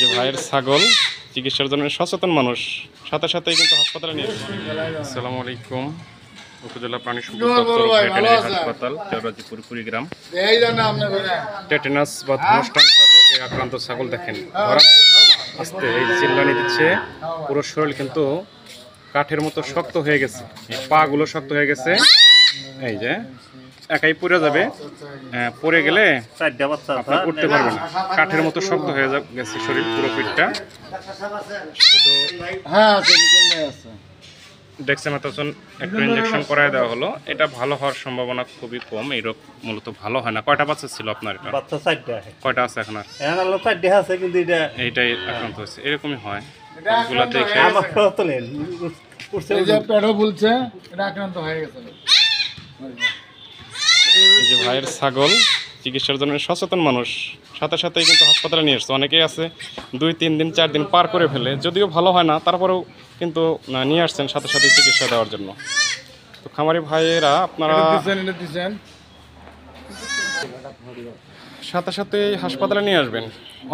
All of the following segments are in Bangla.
যে ভাইয়ের ছাগল চিকিৎসার জন্য সচেতন মানুষ সাথে সাথেই কিন্তু হাসপাতালে নিয়ে গেছে। আসসালামু আলাইকুম। উপজেলা প্রাণী সম্পদ দপ্তর ভেটেরিনারি হাসপাতাল জয়রাজপুর কুড়িগ্রাম। টেটেনাস বা ধনুষ্টঙ্কার রোগে আক্রান্ত ছাগল দেখেন আস্তে এই চিল্লানি দিচ্ছে, পুরো শরীর কিন্তু কাঠের মতো শক্ত হয়ে গেছে, পা গুলো শক্ত হয়ে গেছে। এই যে একাই পড়ে যাবে, পড়ে গেলে আপনি উঠতে পারবেন না, কাঠের মতো শক্ত হয়ে গেছে শরীর, পুরো পিঠটা। শুধু ডেক্সামেথাসোন একটু ইনজেকশন করায় দেওয়া হলো। এটা ভালো হওয়ার সম্ভাবনা খুবই কম, এই রোগ মূলত ভালো হয় না। কয়টা বাচ্চা ছিল আপনার? এটা বাচ্চা 4টা। কয়টা আছে এখন? আর এখন 4টা আছে, কিন্তু এইটাই আক্রান্ত হয়েছে, এরকমই হয়। এগুলা দেখে আমার তোলেন উঠছে, এই যে পেটও ফুলছে, এটা আক্রান্ত হয়ে গেছে। এই যে ভাইয়ের ছাগল চিকিৎসার জন্য সচেতন মানুষ সাথে সাথেই কিন্তু হাসপাতালে নিয়ে এসছে। অনেকেই আছে 2-3 দিন 4 দিন পার করে ফেলে, যদিও ভালো হয় না, তারপরেও কিন্তু নিয়ে আসছেন সাথে সাথে চিকিৎসা দেওয়ার জন্য। তো খামারি ভাইয়েরা আপনারা সাথে সাথে হাসপাতালে নিয়ে আসবেন।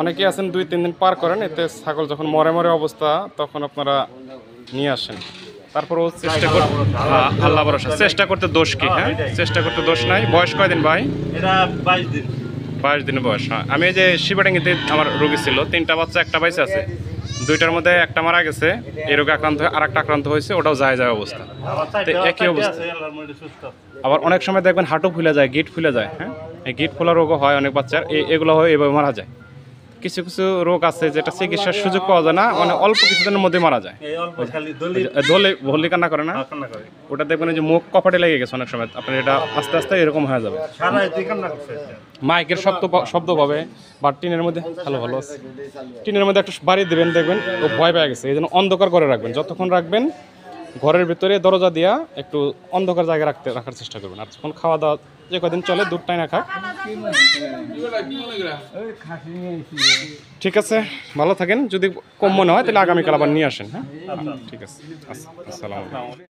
অনেকেই আছেন 2-3 দিন পার করেন, এতে ছাগল যখন মরে মরে অবস্থা তখন আপনারা নিয়ে আসেন। তারপরও চেষ্টা করতে, আল্লাহ ভরসা, চেষ্টা করতে দোষ কি? হ্যাঁ, চেষ্টা করতে দোষ নাই। বয়স কয়দিন ভাই? এটা 22 দিন। 22 দিনের বয়স। হ্যাঁ, আমি এই যে শিবাডাঙ্গিতে আমার রোগী ছিল, 3টা বাচ্চা, একটা বাইসে আছে, 2টার মধ্যে একটা মারা গেছে। এই রোগে আক্রান্ত হয়ে আর একটা আক্রান্ত হয়েছে, ওটাও যায় অবস্থা, একই অবস্থা। আবার অনেক সময় দেখবেন হাঁটু ফুলে যায়, গিট ফুলে যায়। হ্যাঁ, এই গিট ফোলা রোগও হয় অনেক বাচ্চার, এগুলো হয় এভাবে মারা যায়। কিছু কিছু রোগ আছে যেটা চিকিৎসার সুযোগ পাওয়া যায় না, মানে অল্প কিছুদিনের মধ্যে মারা যায়। দলে কান্না করে না, ওটা দেখবেন যে মুখ কপাটে লেগে গেছে অনেক সময়, আপনার এটা আস্তে আস্তে এরকম হয়ে যাবে। মাইকের শব্দ পাবে, বা টিনের মধ্যে ভালো আছে, টিনের মধ্যে একটু বাড়ি দেবেন, দেখবেন ও ভয় পেয়ে গেছে। এই জন্য অন্ধকার করে রাখবেন, যতক্ষণ রাখবেন ঘরের ভিতরে দরজা দিয়া একটু অন্ধকার জায়গায় রাখার চেষ্টা করবেন। আর যখন খাওয়া দাওয়া যে কদিন চলে, দুধটাই না খাক। ঠিক আছে, ভালো থাকেন। যদি কম মনে হয় তাহলে আগামীকাল আবার নিয়ে আসেন। হ্যাঁ, ঠিক আছে। আসসালামু আলাইকুম।